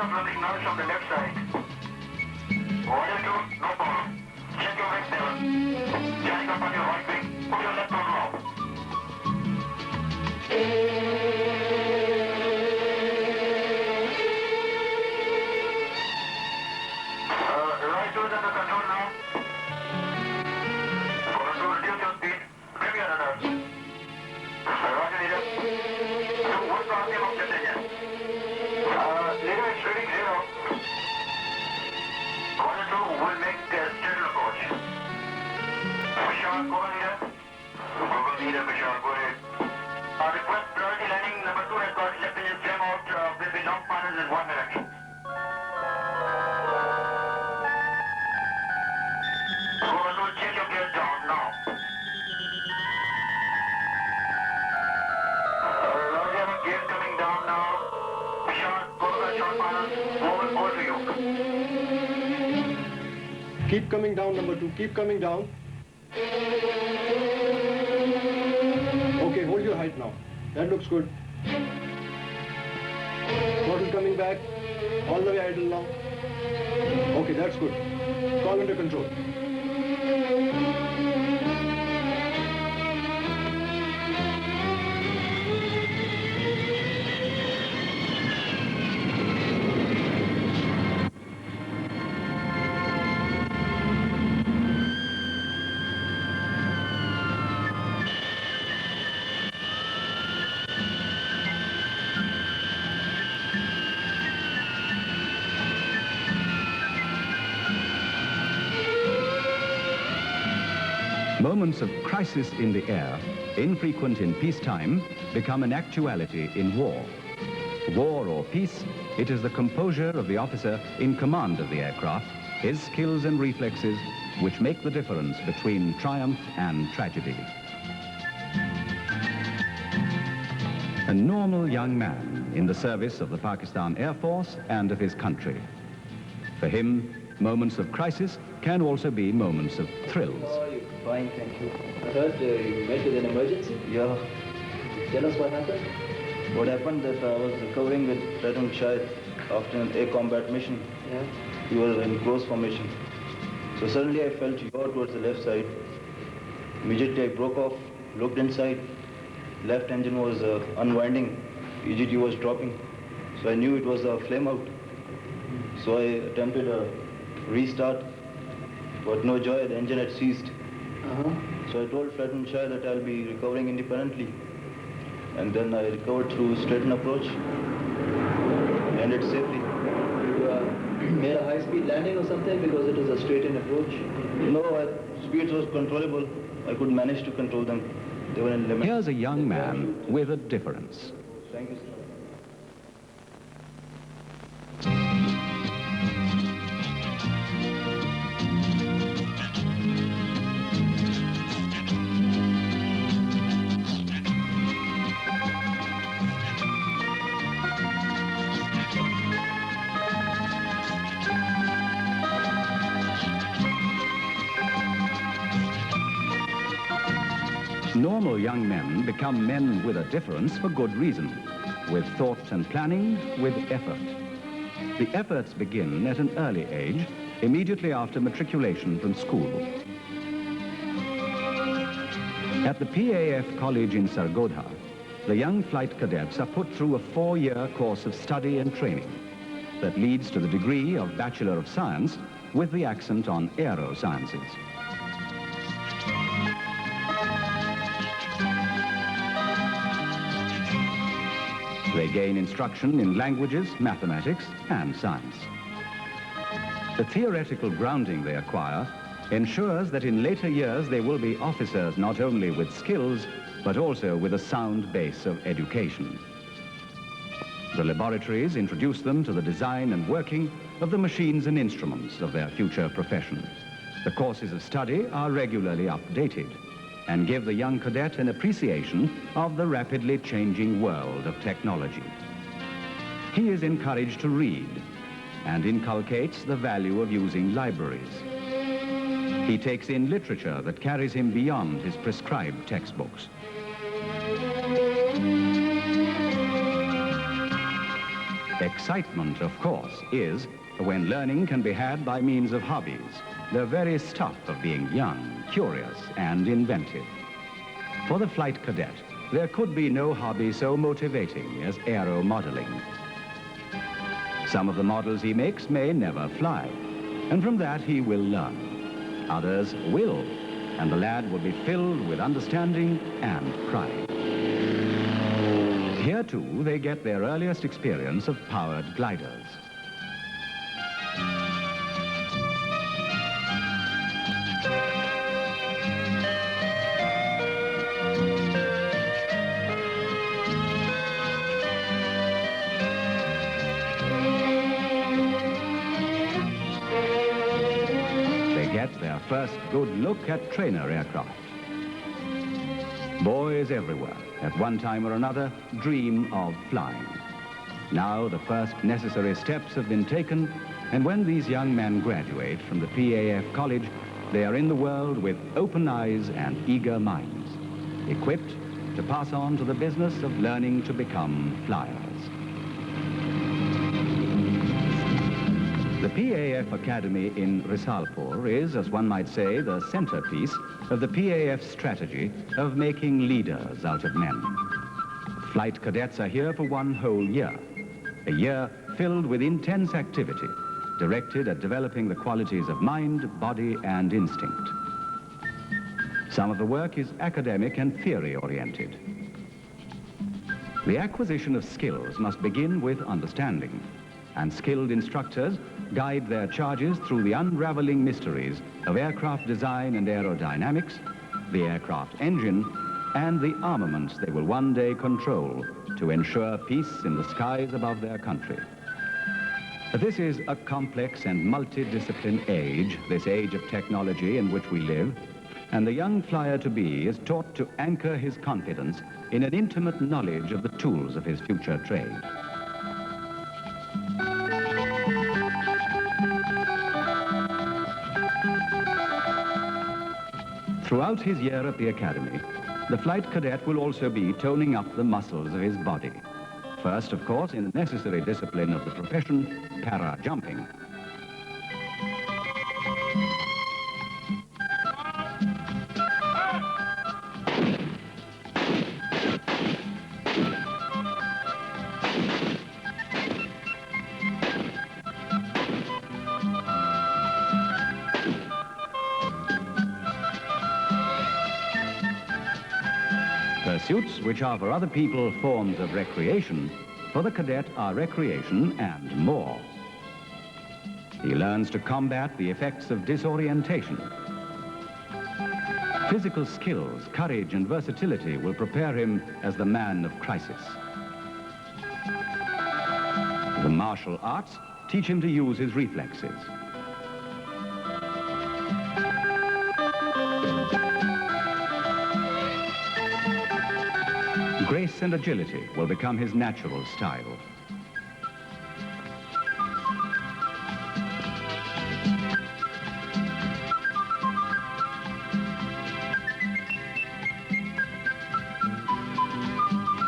of looking noise from the left side. Order 2, no problem. Check your wing level. Jack up on your right wing. Put your left on low. Right doors under control now. Order 2, reduce your speed. Trim your rudder. Roger, leader. So, what's the RPM of jet engine? Leader, it's reading 0. Order 2 will make the straight approach. Vishal, go on, leader. Google leader, Vishal, go ahead. Request priority landing number 2 has got left engine flame out. Will be long finals in 1 minute. Order 2, check your gears down now. Roger, gears coming down now. Vishal, go to the short finals. Over to you. Keep coming down, number 2. Keep coming down. Okay, hold your height now. That looks good. Throttle coming back. All the way idle now. Okay, that's good. Call under control. Moments of crisis in the air, infrequent in peacetime, become an actuality in war. War or peace, it is the composure of the officer in command of the aircraft, his skills and reflexes, which make the difference between triumph and tragedy. A normal young man in the service of the Pakistan Air Force and of his country. For him, moments of crisis can also be moments of thrills. How are you? Fine, thank you. I heard you met with an emergency? Yeah. Tell us what happened. What happened that I was recovering with Lieutenant Shahid after an air combat mission. Yeah? We were in close formation. So suddenly I felt yaw towards the left side. Immediately I broke off, looked inside. Left engine was unwinding. EGT was dropping. So I knew it was a flame out. So I attempted a restart, but no joy, the engine had ceased. So I told Lieutenant Shah that I'll be recovering independently. And then I recovered through straighten approach, landed safely. You made a high-speed landing or something because it was a straight-in approach? No, speeds was controllable. I could manage to control them. They were in limit. Here's a young man with a difference. Thank you, sir. Normal young men become men with a difference for good reason, with thought and planning, with effort. The efforts begin at an early age, immediately after matriculation from school. At the PAF College in Sargodha, the young flight cadets are put through a 4-year course of study and training that leads to the degree of Bachelor of Science with the accent on aero sciences. They gain instruction in languages, mathematics, and science. The theoretical grounding they acquire ensures that in later years they will be officers not only with skills, but also with a sound base of education. The laboratories introduce them to the design and working of the machines and instruments of their future profession. The courses of study are regularly updated and give the young cadet an appreciation of the rapidly changing world of technology. He is encouraged to read and inculcates the value of using libraries. He takes in literature that carries him beyond his prescribed textbooks. Excitement, of course, is when learning can be had by means of hobbies, the very stuff of being young, curious, and inventive. For the flight cadet, there could be no hobby so motivating as aero modeling. Some of the models he makes may never fly, and from that he will learn. Others will, and the lad will be filled with understanding and pride. Here, too, they get their earliest experience of powered gliders. They get their first good look at trainer aircraft. Boys everywhere, at one time or another, dream of flying. Now the first necessary steps have been taken, and when these young men graduate from the PAF college, they are in the world with open eyes and eager minds, equipped to pass on to the business of learning to become flyers. The PAF Academy in Risalpur is, as one might say, the centerpiece of the PAF strategy of making leaders out of men. Flight cadets are here for one whole year, a year filled with intense activity, directed at developing the qualities of mind, body, and instinct. Some of the work is academic and theory-oriented. The acquisition of skills must begin with understanding, and skilled instructors guide their charges through the unraveling mysteries of aircraft design and aerodynamics, the aircraft engine, and the armaments they will one day control to ensure peace in the skies above their country. This is a complex and multidisciplined age, this age of technology in which we live, and the young flyer-to-be is taught to anchor his confidence in an intimate knowledge of the tools of his future trade. Throughout his year at the academy, the flight cadet will also be toning up the muscles of his body. First, of course, in the necessary discipline of the profession, para-jumping. Pursuits which are for other people forms of recreation, for the cadet are recreation and more. He learns to combat the effects of disorientation. Physical skills, courage, and versatility will prepare him as the man of crisis. The martial arts teach him to use his reflexes. Grace and agility will become his natural style.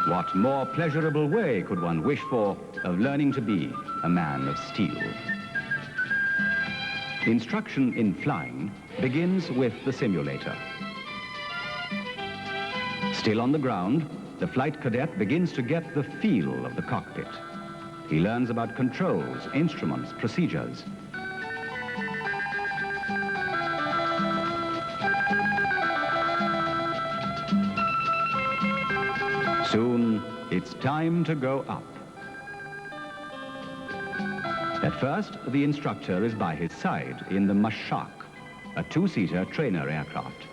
What more pleasurable way could one wish for of learning to be a man of steel? Instruction in flying begins with the simulator. Still on the ground, the flight cadet begins to get the feel of the cockpit. He learns about controls, instruments, procedures. Soon, it's time to go up. At first, the instructor is by his side in the Mashak, a two-seater trainer aircraft.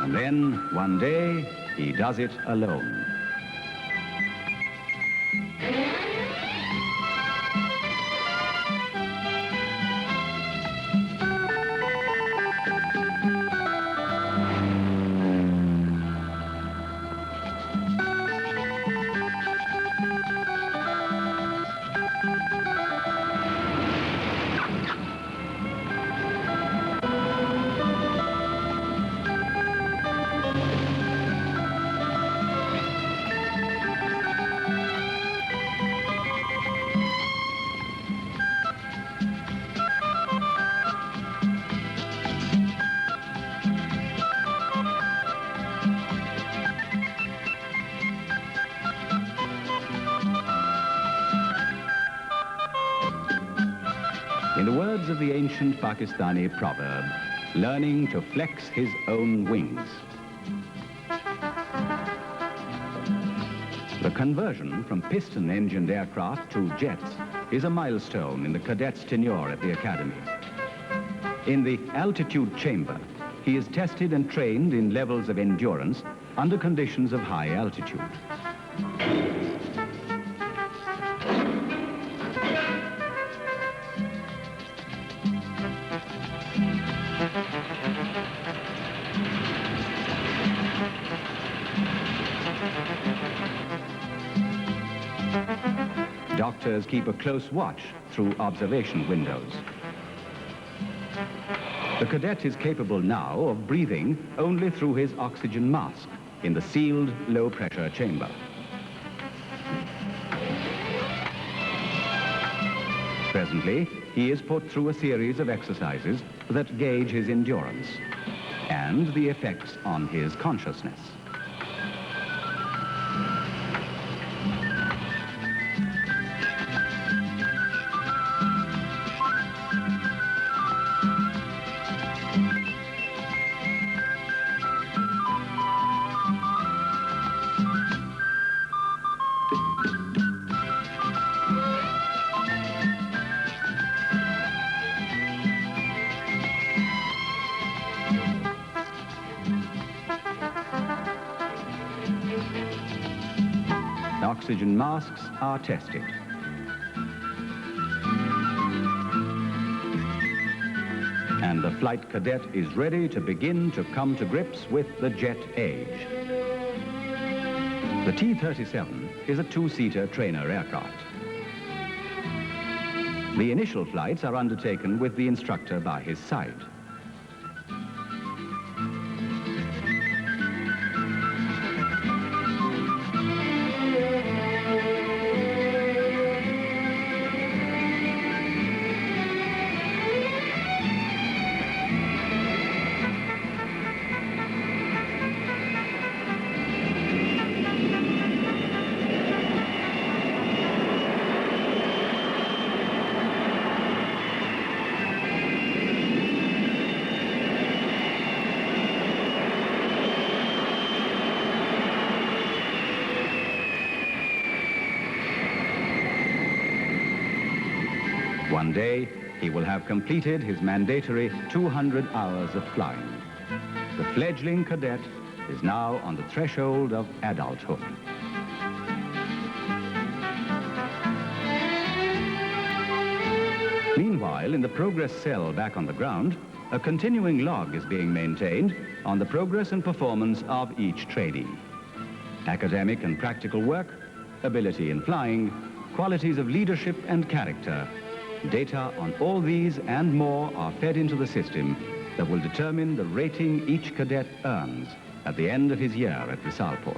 And then, one day, he does it alone. In the words of the ancient Pakistani proverb, learning to flex his own wings. The conversion from piston-engined aircraft to jets is a milestone in the cadet's tenure at the academy. In the altitude chamber, he is tested and trained in levels of endurance under conditions of high altitude. Doctors keep a close watch through observation windows. The cadet is capable now of breathing only through his oxygen mask in the sealed low-pressure chamber. Presently, he is put through a series of exercises that gauge his endurance and the effects on his consciousness. Oxygen masks are tested. And the flight cadet is ready to begin to come to grips with the jet age. The T-37 is a two-seater trainer aircraft. The initial flights are undertaken with the instructor by his side. One day, he will have completed his mandatory 200 hours of flying. The fledgling cadet is now on the threshold of adulthood. Meanwhile, in the progress cell back on the ground, a continuing log is being maintained on the progress and performance of each trainee. Academic and practical work, ability in flying, qualities of leadership and character. Data on all these and more are fed into the system that will determine the rating each cadet earns at the end of his year at Risalpur.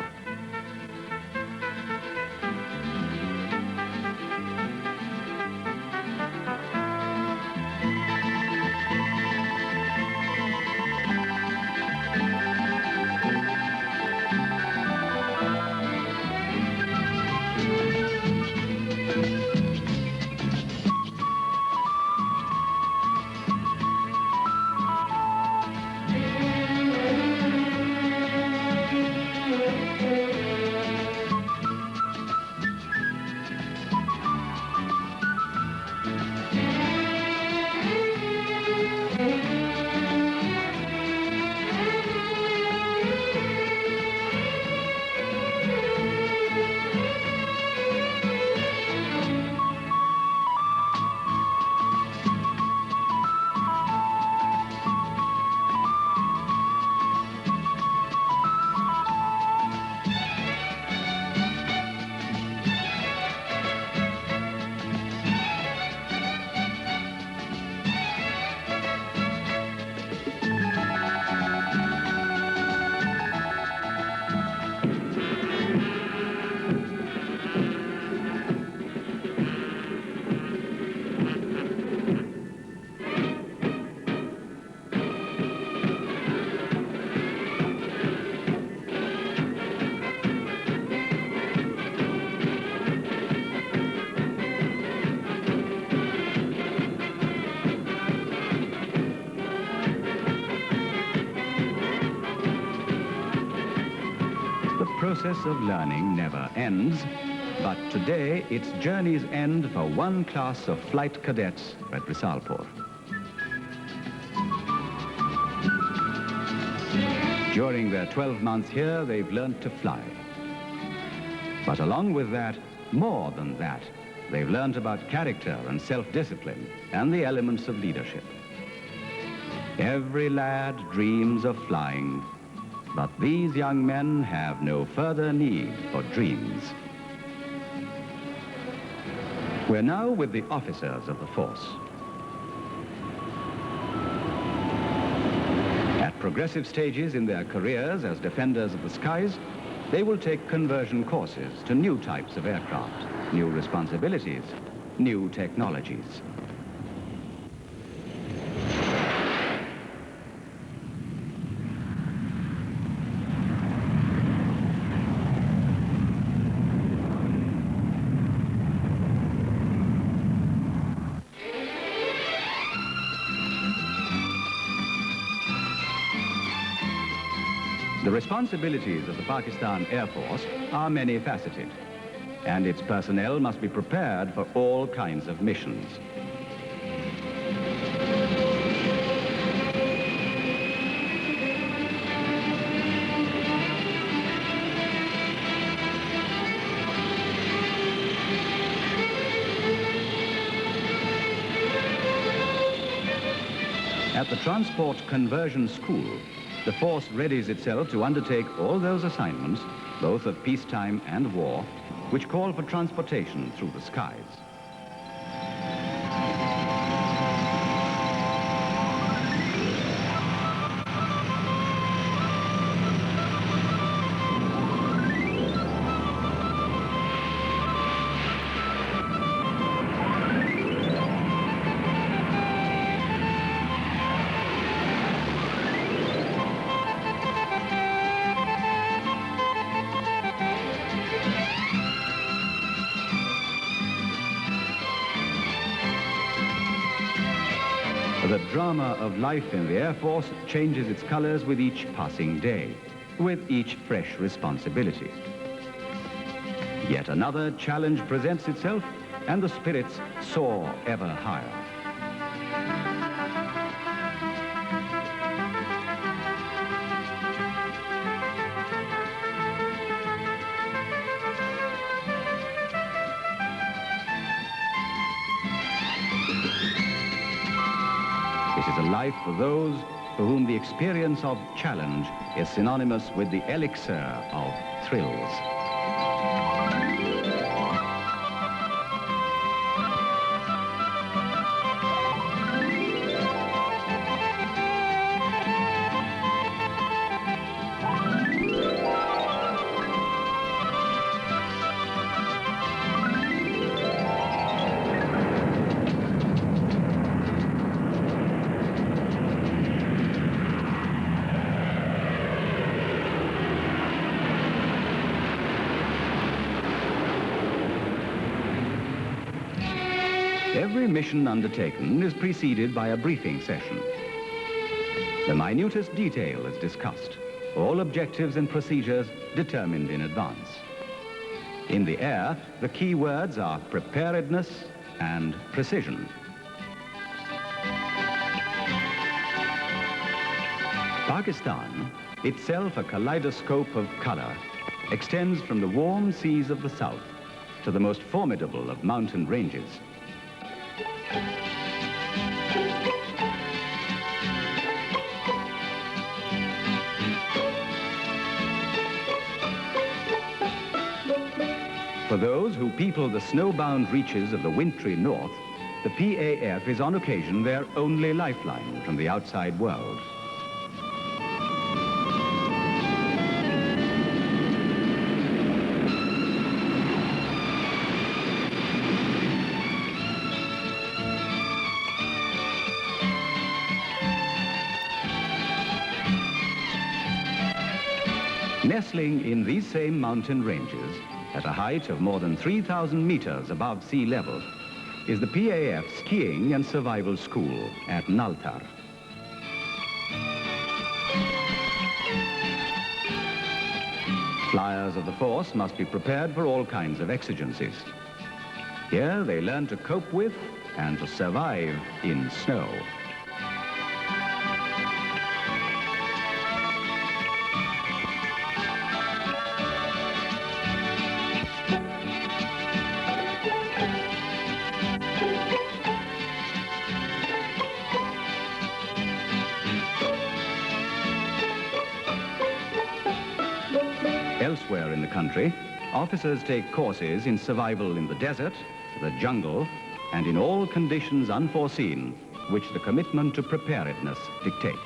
process of learning never ends, but today its journeys end for one class of flight cadets at Risalpur. During their 12 months here, they've learned to fly. But along with that, more than that, they've learned about character and self-discipline and the elements of leadership. Every lad dreams of flying, but these young men have no further need for dreams. We're now with the officers of the force. At progressive stages in their careers as defenders of the skies, they will take conversion courses to new types of aircraft, new responsibilities, new technologies. The responsibilities of the Pakistan Air Force are many-faceted, and its personnel must be prepared for all kinds of missions. At the Transport Conversion School, the force readies itself to undertake all those assignments, both of peacetime and war, which call for transportation through the skies. The drama of life in the Air Force changes its colors with each passing day, with each fresh responsibility. Yet another challenge presents itself, and the spirits soar ever higher. It is a life for those for whom the experience of challenge is synonymous with the elixir of thrills. Every mission undertaken is preceded by a briefing session. The minutest detail is discussed, all objectives and procedures determined in advance. In the air, the key words are preparedness and precision. Pakistan, itself a kaleidoscope of color, extends from the warm seas of the south to the most formidable of mountain ranges. For those who people the snowbound reaches of the wintry north, the PAF is on occasion their only lifeline from the outside world. Nestling in these same mountain ranges, at a height of more than 3,000 meters above sea level, is the PAF Skiing and Survival School at Naltar. Flyers of the force must be prepared for all kinds of exigencies. Here they learn to cope with and to survive in snow. Elsewhere in the country, officers take courses in survival in the desert, the jungle, and in all conditions unforeseen, which the commitment to preparedness dictates.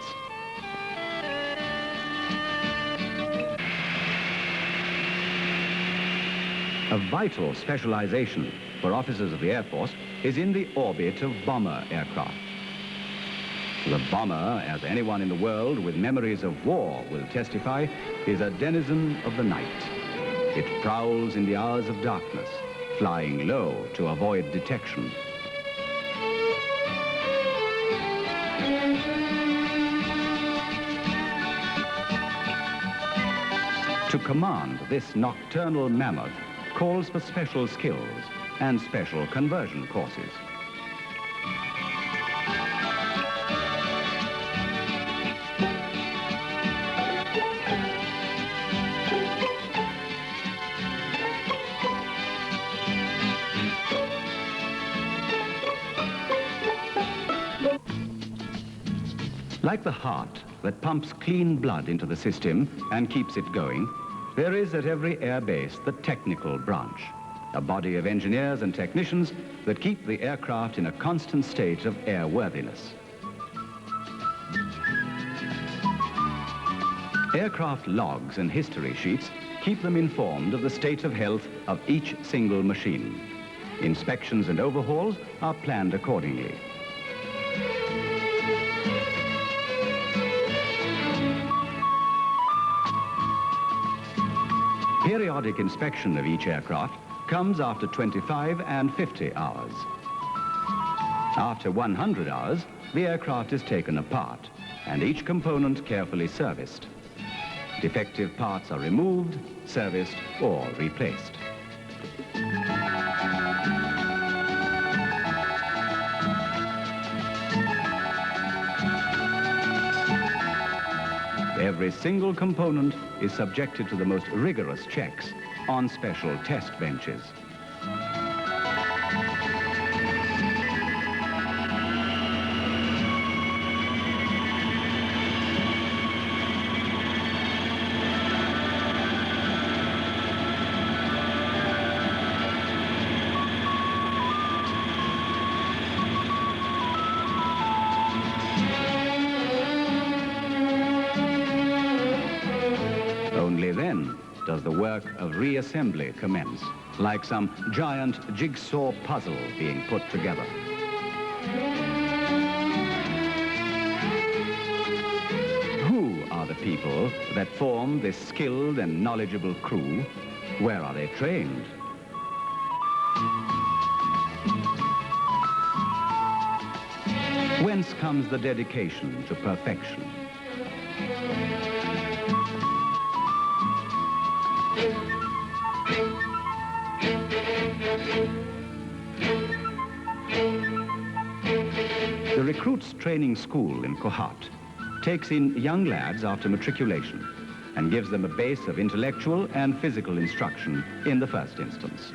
A vital specialization for officers of the Air Force is in the orbit of bomber aircraft. The bomber, as anyone in the world with memories of war will testify, is a denizen of the night. It prowls in the hours of darkness, flying low to avoid detection. To command this nocturnal mammoth calls for special skills and special conversion courses. Like the heart that pumps clean blood into the system and keeps it going, there is at every air base the technical branch, a body of engineers and technicians that keep the aircraft in a constant state of airworthiness. Aircraft logs and history sheets keep them informed of the state of health of each single machine. Inspections and overhauls are planned accordingly. Periodic inspection of each aircraft comes after 25 and 50 hours. After 100 hours, the aircraft is taken apart and each component carefully serviced. Defective parts are removed, serviced, or replaced. Every single component is subjected to the most rigorous checks on special test benches. Only then does the work of reassembly commence, like some giant jigsaw puzzle being put together. Who are the people that form this skilled and knowledgeable crew? Where are they trained? Whence comes the dedication to perfection? The Recruits Training School in Kohat takes in young lads after matriculation and gives them a base of intellectual and physical instruction in the first instance.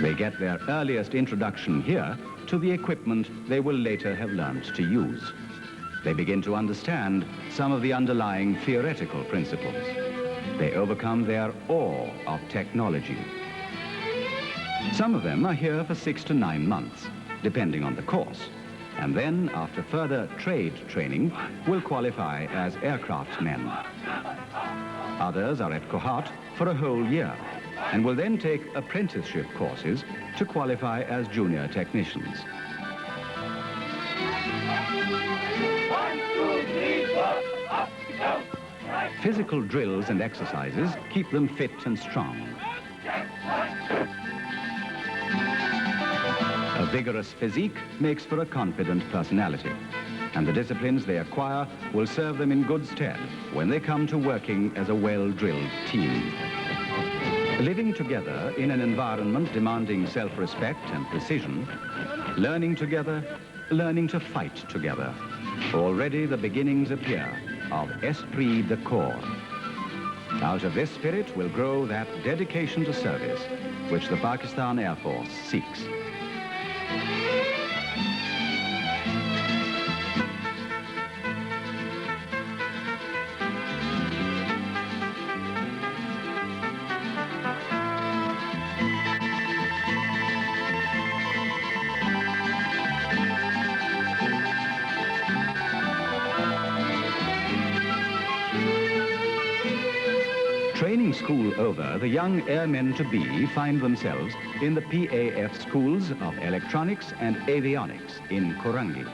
They get their earliest introduction here to the equipment they will later have learned to use. They begin to understand some of the underlying theoretical principles. They overcome their awe of technology. Some of them are here for 6 to 9 months, depending on the course, and then, after further trade training, will qualify as aircraft men. Others are at Kohat for a whole year, and will then take apprenticeship courses to qualify as junior technicians. Physical drills and exercises keep them fit and strong. A vigorous physique makes for a confident personality, and the disciplines they acquire will serve them in good stead when they come to working as a well-drilled team. Living together in an environment demanding self-respect and precision, learning together, learning to fight together. Already the beginnings appear of esprit de corps. Out of this spirit will grow that dedication to service which the Pakistan Air Force seeks. Training school over, the young airmen-to-be find themselves in the PAF schools of electronics and avionics in Korangi.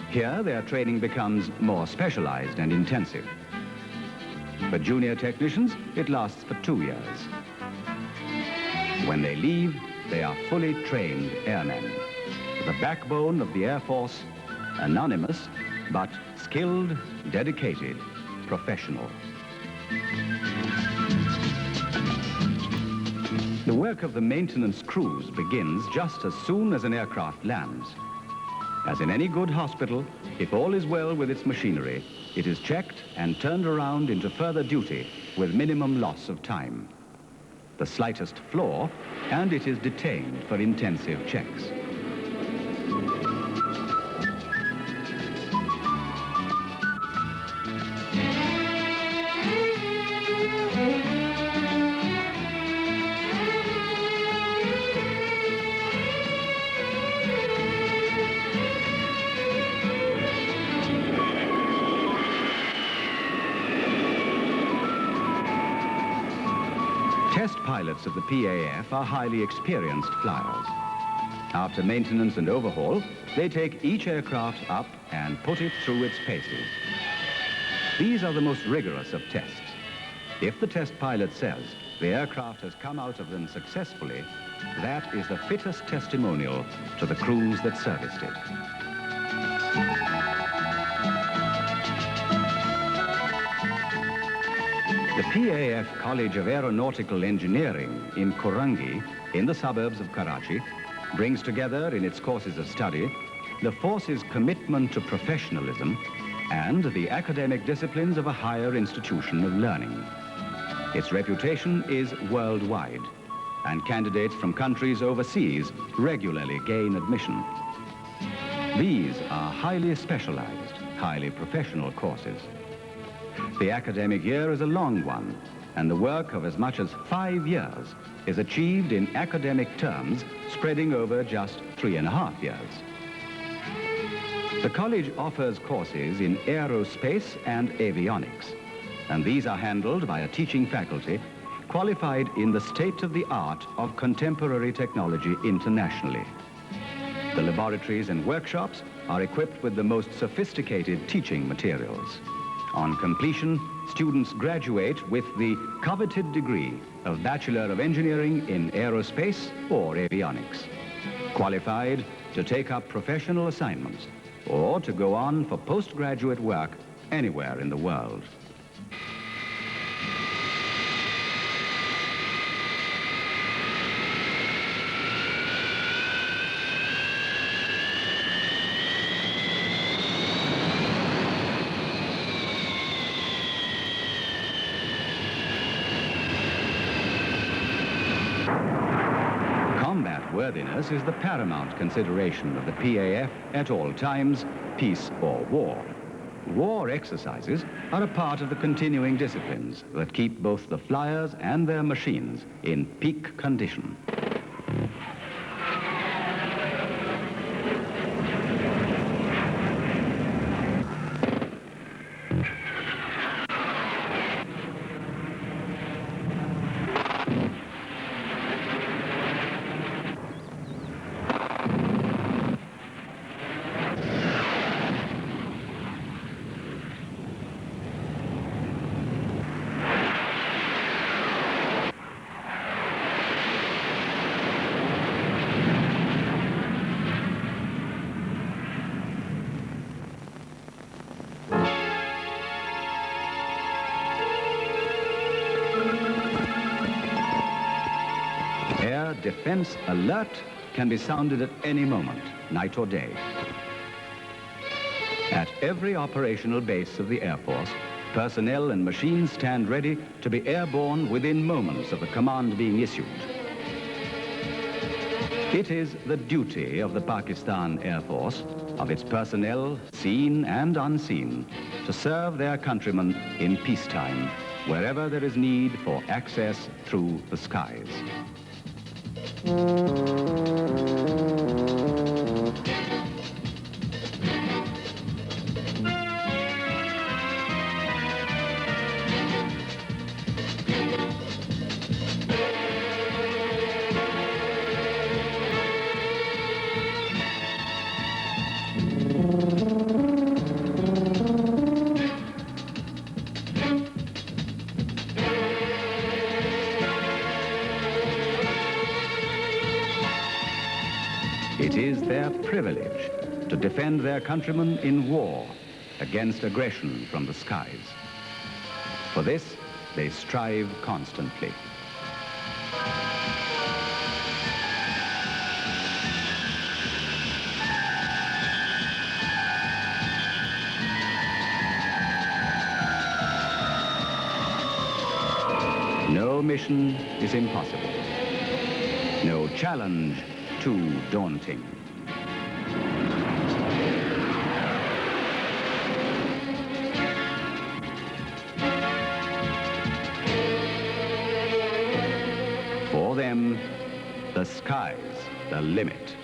Here, their training becomes more specialized and intensive. For junior technicians, it lasts for 2 years. When they leave, they are fully trained airmen. The backbone of the Air Force, anonymous, but skilled, dedicated, professional. The work of the maintenance crews begins just as soon as an aircraft lands. As in any good hospital, if all is well with its machinery, it is checked and turned around into further duty with minimum loss of time. The slightest flaw, and it is detained for intensive checks. Test pilots of the PAF are highly experienced flyers. After maintenance and overhaul, they take each aircraft up and put it through its paces. These are the most rigorous of tests. If the test pilot says the aircraft has come out of them successfully, that is the fittest testimonial to the crews that serviced it. The PAF College of Aeronautical Engineering in Korangi, in the suburbs of Karachi, brings together in its courses of study the force's commitment to professionalism and the academic disciplines of a higher institution of learning. Its reputation is worldwide, and candidates from countries overseas regularly gain admission. These are highly specialized, highly professional courses. The academic year is a long one, and the work of as much as 5 years is achieved in academic terms spreading over just 3.5 years. The college offers courses in aerospace and avionics, and these are handled by a teaching faculty qualified in the state-of-the-art of contemporary technology internationally. The laboratories and workshops are equipped with the most sophisticated teaching materials. On completion, students graduate with the coveted degree of Bachelor of Engineering in Aerospace or Avionics, qualified to take up professional assignments or to go on for postgraduate work anywhere in the world. Worthiness is the paramount consideration of the PAF at all times, peace or war. War exercises are a part of the continuing disciplines that keep both the flyers and their machines in peak condition. defense alert can be sounded at any moment, night or day. At every operational base of the Air Force, personnel and machines stand ready to be airborne within moments of the command being issued. It is the duty of the Pakistan Air Force, of its personnel, seen and unseen, to serve their countrymen in peacetime, wherever there is need for access through the skies. It is their privilege to defend their countrymen in war against aggression from the skies. For this, they strive constantly. No mission is impossible. No challenge too daunting. For them, the sky's the limit.